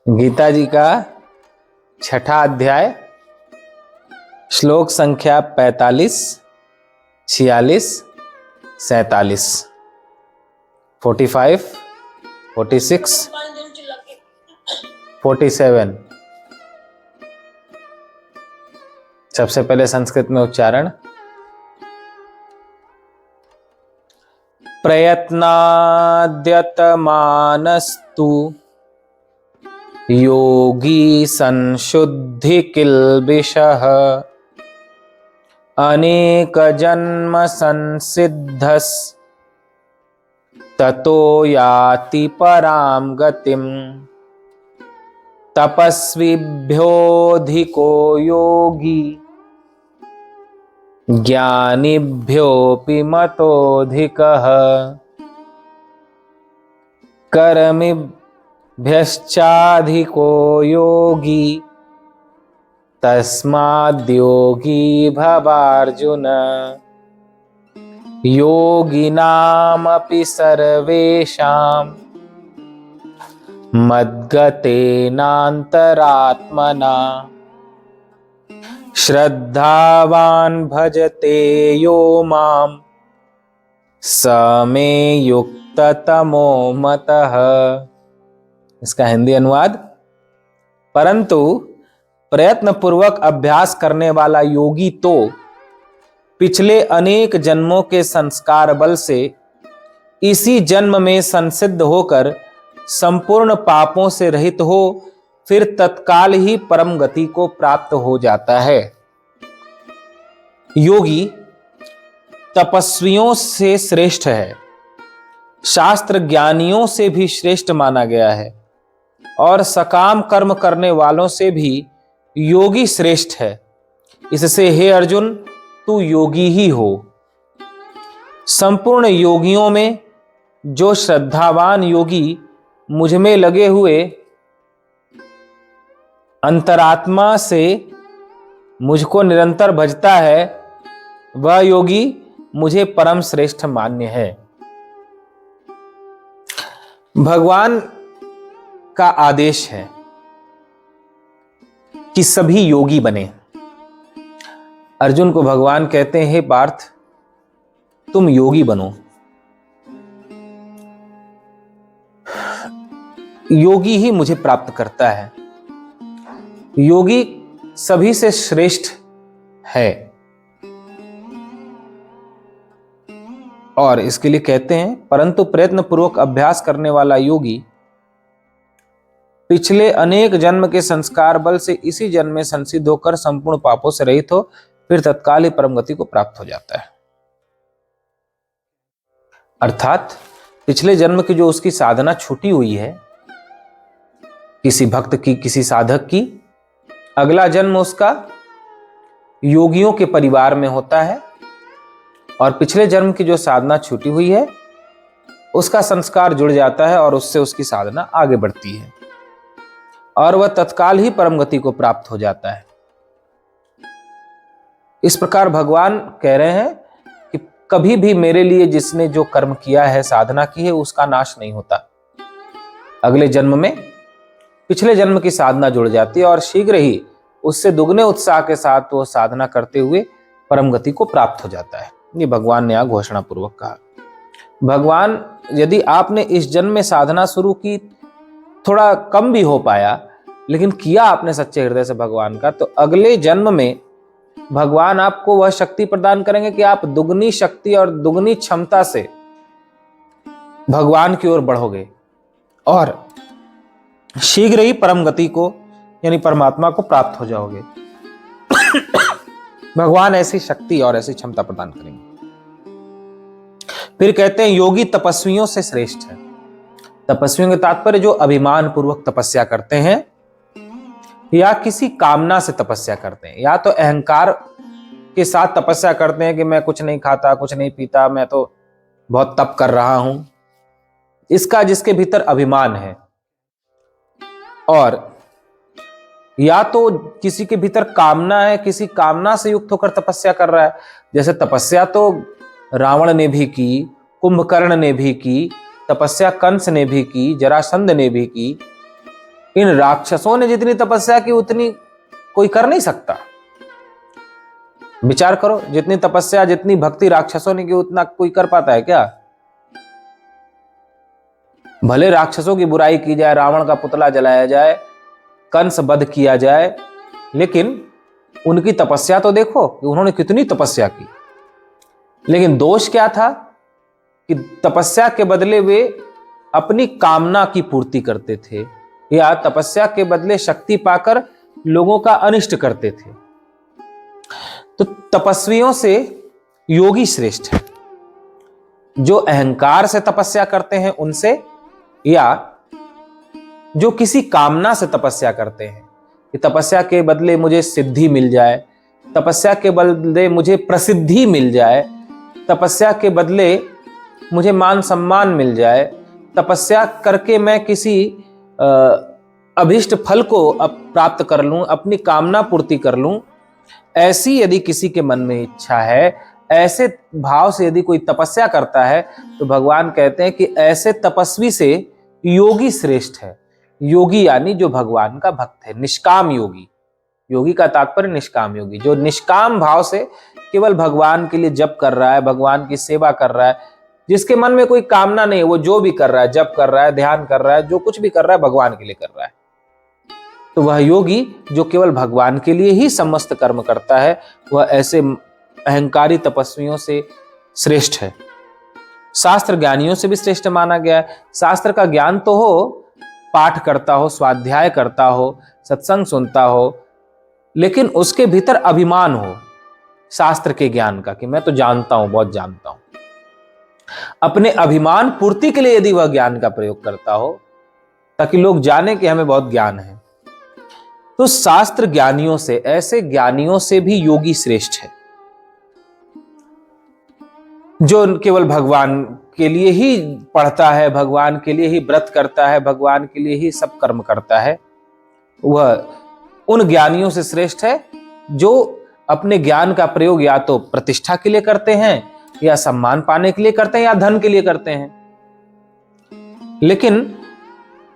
गीता जी का छठा अध्याय, श्लोक संख्या 45, 46, 47, 45, 46, 47। सबसे पहले संस्कृत में उच्चारण। प्रयत्नाद्यतमानस्तु योगी संशुद्धि किल्बिषः अनेक जन्म संसिद्धस् ततो याति परां गतिम् तपस्विभ्योऽधिको योगी ज्ञानिभ्योऽपि मतोऽधिकः कर्मिभ्यश्चाधिको योगी तस्माद्योगी भवार्जुन। योगिनामपि सर्वेषां मद्गतेनान्तरात्मना श्रद्धावान् भजते यो मां स मे युक्ततमो मतः। इसका हिंदी अनुवाद। परंतु प्रयत्न पूर्वक अभ्यास करने वाला योगी तो पिछले अनेक जन्मों के संस्कार बल से इसी जन्म में संसिद्ध होकर संपूर्ण पापों से रहित हो फिर तत्काल ही परम गति को प्राप्त हो जाता है। योगी तपस्वियों से श्रेष्ठ है, शास्त्र ज्ञानियों से भी श्रेष्ठ माना गया है और सकाम कर्म करने वालों से भी योगी श्रेष्ठ है। इससे हे अर्जुन, तू योगी ही हो। संपूर्ण योगियों में जो श्रद्धावान योगी मुझ में लगे हुए अंतरात्मा से मुझको निरंतर भजता है, वह योगी मुझे परम श्रेष्ठ मान्य है। भगवान का आदेश है कि सभी योगी बने। अर्जुन को भगवान कहते हैं, हे पार्थ, तुम योगी बनो। योगी ही मुझे प्राप्त करता है। योगी सभी से श्रेष्ठ है और इसके लिए कहते हैं, परंतु प्रयत्न पूर्वक अभ्यास करने वाला योगी पिछले अनेक जन्म के संस्कार बल से इसी जन्म में संसिद्ध होकर संपूर्ण पापों से रहित हो फिर तत्काल ही परम गति को प्राप्त हो जाता है। अर्थात पिछले जन्म की जो उसकी साधना छूटी हुई है, किसी भक्त की, किसी साधक की, अगला जन्म उसका योगियों के परिवार में होता है और पिछले जन्म की जो साधना छूटी हुई है उसका संस्कार जुड़ जाता है और उससे उसकी साधना आगे बढ़ती है और वह तत्काल ही परम गति को प्राप्त हो जाता है। इस प्रकार भगवान कह रहे हैं कि कभी भी मेरे लिए जिसने जो कर्म किया है, साधना की है, उसका नाश नहीं होता। अगले जन्म में पिछले जन्म की साधना जुड़ जाती है और शीघ्र ही उससे दुगने उत्साह के साथ वो साधना करते हुए परम गति को प्राप्त हो जाता है। ये भगवान ने यहाँ घोषणा पूर्वक कहा। भगवान, यदि आपने इस जन्म में साधना शुरू की, थोड़ा कम भी हो पाया, लेकिन किया आपने सच्चे हृदय से भगवान का, तो अगले जन्म में भगवान आपको वह शक्ति प्रदान करेंगे कि आप दुगनी शक्ति और दुगनी क्षमता से भगवान की ओर बढ़ोगे और शीघ्र ही परम गति को यानी परमात्मा को प्राप्त हो जाओगे। भगवान ऐसी शक्ति और ऐसी क्षमता प्रदान करेंगे। फिर कहते हैं, योगी तपस्वियों से श्रेष्ठ है। तपस्वियों के तात्पर्य जो अभिमान पूर्वक तपस्या करते हैं या किसी कामना से तपस्या करते हैं, या तो अहंकार के साथ तपस्या करते हैं कि मैं कुछ नहीं खाता, कुछ नहीं पीता, मैं तो बहुत तप कर रहा हूं, इसका जिसके भीतर अभिमान है, और या तो किसी के भीतर कामना है, किसी कामना से युक्त होकर तपस्या कर रहा है। जैसे तपस्या तो रावण ने भी की, कुंभकर्ण ने भी की, तपस्या कंस ने भी की, जरासंध ने भी की, इन राक्षसों ने जितनी तपस्या की उतनी कोई कर नहीं सकता। विचार करो, जितनी तपस्या जितनी भक्ति राक्षसों ने की उतना कोई कर पाता है क्या? भले राक्षसों की बुराई की जाए, रावण का पुतला जलाया जाए, कंस वध किया जाए, लेकिन उनकी तपस्या तो देखो कि उन्होंने कितनी तपस्या की। लेकिन दोष क्या था कि तपस्या के बदले वे अपनी कामना की पूर्ति करते थे, या तपस्या के बदले शक्ति पाकर लोगों का अनिष्ट करते थे। तो तपस्वियों से योगी श्रेष्ठ है। जो अहंकार से तपस्या करते हैं उनसे, या जो किसी कामना से तपस्या करते हैं कि तपस्या के बदले मुझे सिद्धि मिल जाए, तपस्या के बदले मुझे प्रसिद्धि मिल जाए, तपस्या के बदले मुझे मान सम्मान मिल जाए, तपस्या करके मैं किसी अभिष्ट फल को प्राप्त कर लूं, अपनी कामना पूर्ति कर लूं, ऐसी यदि किसी के मन में इच्छा है, ऐसे भाव से यदि कोई तपस्या करता है, तो भगवान कहते हैं कि ऐसे तपस्वी से योगी श्रेष्ठ है। योगी यानी जो भगवान का भक्त है, निष्काम योगी। योगी का तात्पर्य निष्काम योगी, जो निष्काम भाव से केवल भगवान के लिए जप कर रहा है, भगवान की सेवा कर रहा है, जिसके मन में कोई कामना नहीं है, वो जो भी कर रहा है, जप कर रहा है, ध्यान कर रहा है, जो कुछ भी कर रहा है भगवान के लिए कर रहा है, तो वह योगी जो केवल भगवान के लिए ही समस्त कर्म करता है, वह ऐसे अहंकारी तपस्वियों से श्रेष्ठ है। शास्त्र ज्ञानियों से भी श्रेष्ठ माना गया है। शास्त्र का ज्ञान तो हो, पाठ करता हो, स्वाध्याय करता हो, सत्संग सुनता हो, लेकिन उसके भीतर अभिमान हो शास्त्र के ज्ञान का कि मैं तो जानता हूं, बहुत जानता हूं। अपने अभिमान पूर्ति के लिए यदि वह ज्ञान का प्रयोग करता हो ताकि लोग जाने कि हमें बहुत ज्ञान है, तो शास्त्र ज्ञानियों से, ऐसे ज्ञानियों से भी योगी श्रेष्ठ है। जो केवल भगवान के लिए ही पढ़ता है, भगवान के लिए ही व्रत करता है, भगवान के लिए ही सब कर्म करता है, वह उन ज्ञानियों से श्रेष्ठ है जो अपने ज्ञान का प्रयोग या तो प्रतिष्ठा के लिए करते हैं, या सम्मान पाने के लिए करते हैं, या धन के लिए करते हैं। लेकिन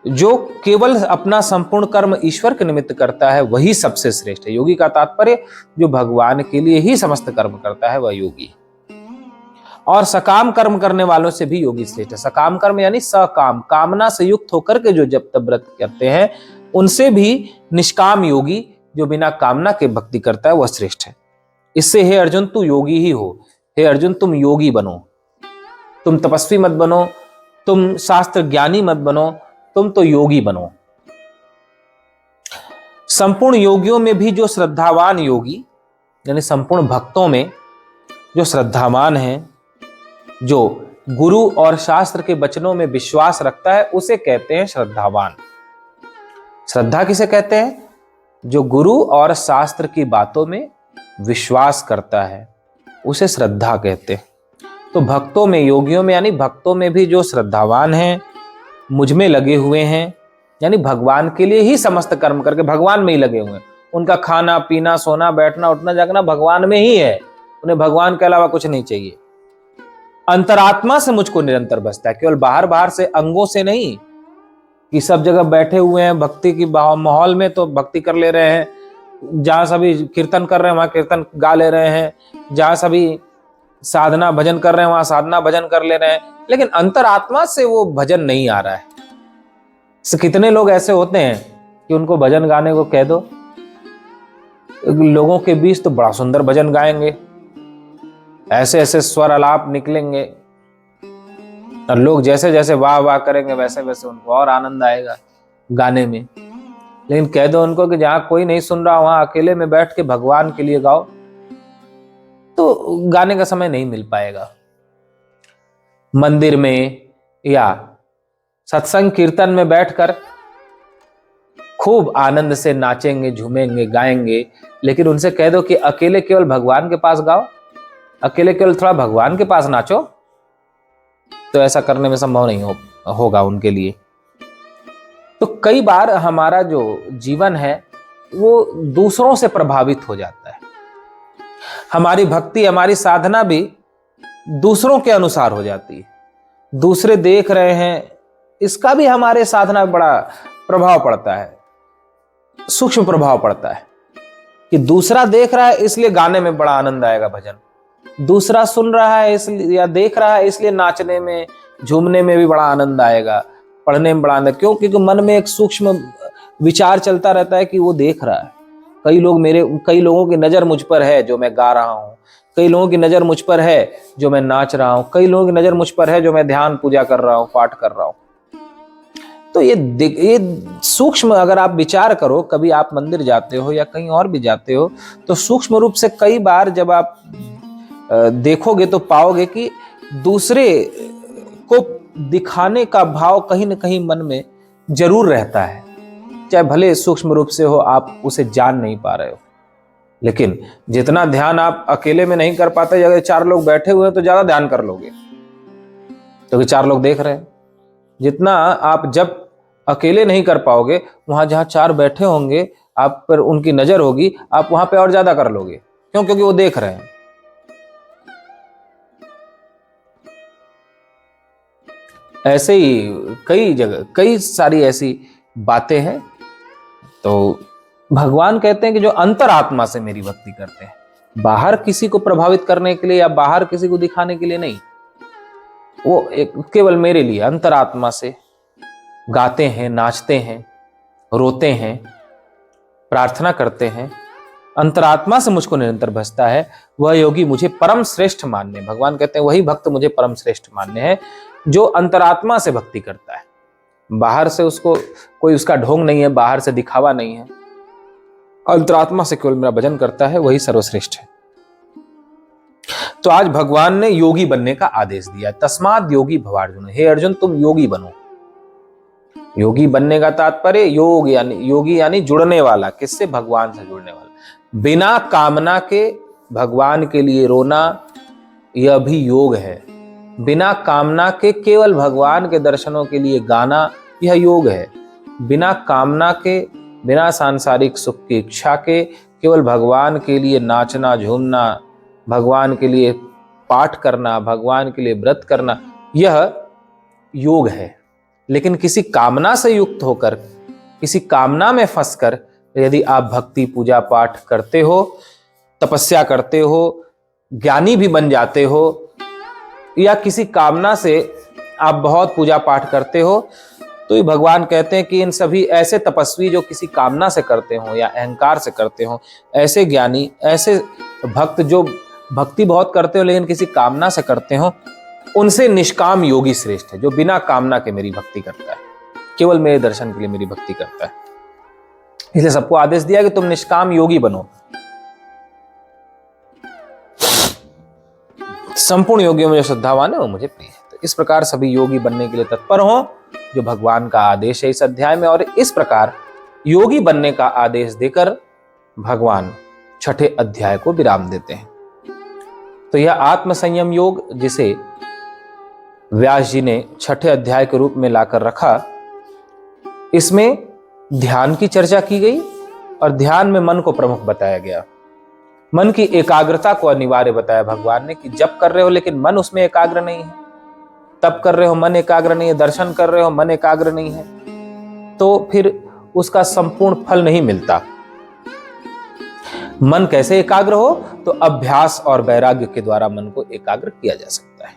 जो केवल अपना संपूर्ण कर्म ईश्वर के निमित्त करता है, वही सबसे श्रेष्ठ है। योगी का तात्पर्य जो भगवान के लिए ही समस्त कर्म करता है, वह योगी। और सकाम कर्म करने वालों से भी योगी श्रेष्ठ है। सकाम कर्म यानी सकाम, कामना से युक्त होकर के जो जप तप व्रत करते हैं, उनसे भी निष्काम योगी जो बिना कामना के भक्ति करता है, वह श्रेष्ठ है। इससे हे अर्जुन तू योगी ही हो। हे अर्जुन तुम योगी बनो, तुम तपस्वी मत बनो, तुम शास्त्र ज्ञानी मत बनो, तुम तो योगी बनो। संपूर्ण योगियों में भी जो श्रद्धावान योगी, यानी संपूर्ण भक्तों में जो श्रद्धावान है, जो गुरु और शास्त्र के वचनों में विश्वास रखता है, उसे कहते हैं श्रद्धावान। श्रद्धा किसे कहते हैं? जो गुरु और शास्त्र की बातों में विश्वास करता है, उसे श्रद्धा कहते हैं। तो भक्तों में, योगियों में, यानी भक्तों में भी जो श्रद्धावान हैं, मुझ में लगे हुए हैं, यानी भगवान के लिए ही समस्त कर्म करके भगवान में ही लगे हुए हैं। उनका खाना पीना, सोना बैठना, उठना जागना भगवान में ही है, उन्हें भगवान के अलावा कुछ नहीं चाहिए। अंतरात्मा से मुझको निरंतर बसता है, केवल बाहर बाहर से, अंगों से नहीं कि सब जगह बैठे हुए हैं भक्ति की माहौल में तो भक्ति कर ले रहे हैं, जहां सभी कीर्तन कर रहे हैं वहां कीर्तन गा ले रहे हैं, जहां सभी साधना भजन कर रहे हैं वहां साधना भजन कर ले रहे हैं, लेकिन अंतरात्मा से वो भजन नहीं आ रहा है। कितने लोग ऐसे होते हैं कि उनको भजन गाने को कह दो, लोगों के बीच तो बड़ा सुंदर भजन गाएंगे, ऐसे ऐसे स्वर आलाप निकलेंगे, और लोग जैसे जैसे वाह वाह करेंगे वैसे वैसे उनको और आनंद आएगा गाने में। लेकिन कह दो उनको कि जहां कोई नहीं सुन रहा वहां अकेले में बैठ के भगवान के लिए गाओ, तो गाने का समय नहीं मिल पाएगा। मंदिर में या सत्संग कीर्तन में बैठकर खूब आनंद से नाचेंगे, झूमेंगे, गाएंगे, लेकिन उनसे कह दो कि अकेले केवल भगवान के पास गाओ, अकेले केवल थोड़ा भगवान के पास नाचो, तो ऐसा करने में संभव नहीं होगा उनके लिए। तो कई बार हमारा जो जीवन है वो दूसरों से प्रभावित हो जाता है। हमारी भक्ति, हमारी साधना भी दूसरों के अनुसार हो जाती है। दूसरे देख रहे हैं, इसका भी हमारे साधना में बड़ा प्रभाव पड़ता है। सूक्ष्म प्रभाव पड़ता है कि दूसरा देख रहा है इसलिए गाने में बड़ा आनंद आएगा भजन, दूसरा सुन रहा है इसलिए या देख रहा है इसलिए नाचने में झूमने में भी बड़ा आनंद आएगा, पढ़ने में बड़ा आनंद। क्यों? क्योंकि मन में एक सूक्ष्म विचार चलता रहता है कि वो देख रहा है। कई लोगों की नजर मुझ पर है जो मैं गा रहा हूँ, कई लोगों की नजर मुझ पर है जो मैं नाच रहा हूँ, कई लोगों की नजर मुझ पर है जो मैं ध्यान पूजा कर रहा हूँ, पाठ कर रहा हूँ। तो ये सूक्ष्म अगर आप विचार करो, कभी आप मंदिर जाते हो या कहीं और भी जाते हो, तो सूक्ष्म रूप से कई बार जब आप देखोगे तो पाओगे कि दूसरे को दिखाने का भाव कहीं ना कहीं मन में जरूर रहता है, चाहे भले सूक्ष्म रूप से हो, आप उसे जान नहीं पा रहे हो। लेकिन जितना ध्यान आप अकेले में नहीं कर पाते, अगर 4 लोग बैठे हुए हैं तो ज्यादा ध्यान कर लोगे, क्योंकि 4 लोग देख रहे हैं। जितना आप जब अकेले नहीं कर पाओगे, वहां जहां 4 बैठे होंगे, आप पर उनकी नजर होगी, आप वहां पे और ज्यादा कर लोगे। क्यों? क्योंकि वो देख रहे हैं। ऐसे ही कई जगह कई सारी ऐसी बातें हैं। तो भगवान कहते हैं कि जो अंतरात्मा से मेरी भक्ति करते हैं, बाहर किसी को प्रभावित करने के लिए या बाहर किसी को दिखाने के लिए नहीं, वो केवल मेरे लिए अंतरात्मा से गाते हैं, नाचते हैं, रोते हैं, प्रार्थना करते हैं, अंतरात्मा से मुझको निरंतर भजता है, वह योगी मुझे परम श्रेष्ठ मान्य। भगवान कहते हैं वही भक्त मुझे परम श्रेष्ठ मान्य है जो अंतरात्मा से भक्ति करता है। बाहर से उसको कोई उसका ढोंग नहीं है, बाहर से दिखावा नहीं है, अंतरात्मा से केवल मेरा भजन करता है, वही सर्वश्रेष्ठ है। तो आज भगवान ने योगी बनने का आदेश दिया, तस्माद योगी भवार्जुन, हे अर्जुन तुम योगी बनो। योगी बनने का तात्पर्य योगी यानी जुड़ने वाला, किससे? भगवान से जुड़ने वाला। बिना कामना के भगवान के लिए रोना, यह भी योग है। बिना कामना के केवल भगवान के दर्शनों के लिए गाना, यह योग है। बिना कामना के, बिना सांसारिक सुख की इच्छा के, केवल भगवान के लिए नाचना, झूमना, भगवान के लिए पाठ करना, भगवान के लिए व्रत करना, यह योग है। लेकिन किसी कामना से युक्त होकर, किसी कामना में फंसकर यदि आप भक्ति पूजा पाठ करते हो, तपस्या करते हो, ज्ञानी भी बन जाते हो, या किसी कामना से आप बहुत पूजा पाठ करते हो, तो ये भगवान कहते हैं कि इन सभी ऐसे तपस्वी जो किसी कामना से करते हो या अहंकार से करते हो, ऐसे ज्ञानी, ऐसे भक्त जो भक्ति बहुत करते हो लेकिन किसी कामना से करते हो, उनसे निष्काम योगी श्रेष्ठ है, जो बिना कामना के मेरी भक्ति करता है, केवल मेरे दर्शन के लिए मेरी भक्ति करता है। इसलिए सबको आदेश दिया कि तुम निष्काम योगी बनो। संपूर्ण योगियों में जो श्रद्धावान है वो मुझे प्रिय है। तो इस प्रकार सभी योगी बनने के लिए तत्पर हो, जो भगवान का आदेश है इस अध्याय में। और इस प्रकार योगी बनने का आदेश देकर भगवान 6ठे अध्याय को विराम देते हैं। तो यह आत्म संयम योग, जिसे व्यास जी ने 6ठे अध्याय के रूप में लाकर रखा, इसमें ध्यान की चर्चा की गई और ध्यान में मन को प्रमुख बताया गया। मन की एकाग्रता को अनिवार्य बताया भगवान ने कि जब कर रहे हो लेकिन मन उसमें एकाग्र नहीं है, तब कर रहे हो मन एकाग्र नहीं है, दर्शन कर रहे हो मन एकाग्र नहीं है, तो फिर उसका संपूर्ण फल नहीं मिलता। मन कैसे एकाग्र हो? तो अभ्यास और वैराग्य के द्वारा मन को एकाग्र किया जा सकता है।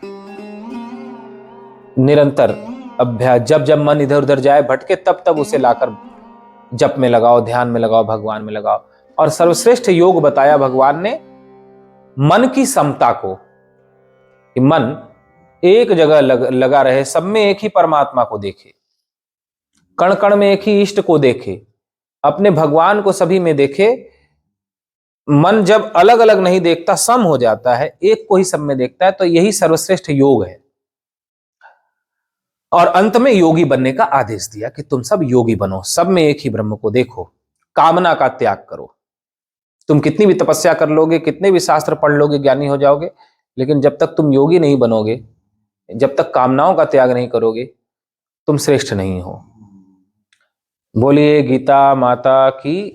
निरंतर अभ्यास, जब जब मन इधर उधर जाए भटके, तब तब उसे लाकर जप में लगाओ, ध्यान में लगाओ, भगवान में लगाओ। और सर्वश्रेष्ठ योग बताया भगवान ने मन की समता को, कि मन एक जगह लगा रहे, सब में एक ही परमात्मा को देखे, कण कण में एक ही इष्ट को देखे, अपने भगवान को सभी में देखे। मन जब अलग अलग नहीं देखता, सम हो जाता है, एक को ही सब में देखता है, तो यही सर्वश्रेष्ठ योग है। और अंत में योगी बनने का आदेश दिया कि तुम सब योगी बनो, सब में एक ही ब्रह्म को देखो, कामना का त्याग करो। तुम कितनी भी तपस्या कर लोगे, कितने भी शास्त्र पढ़ लोगे, ज्ञानी हो जाओगे, लेकिन जब तक तुम योगी नहीं बनोगे, जब तक कामनाओं का त्याग नहीं करोगे, तुम श्रेष्ठ नहीं हो। बोलिए गीता माता की।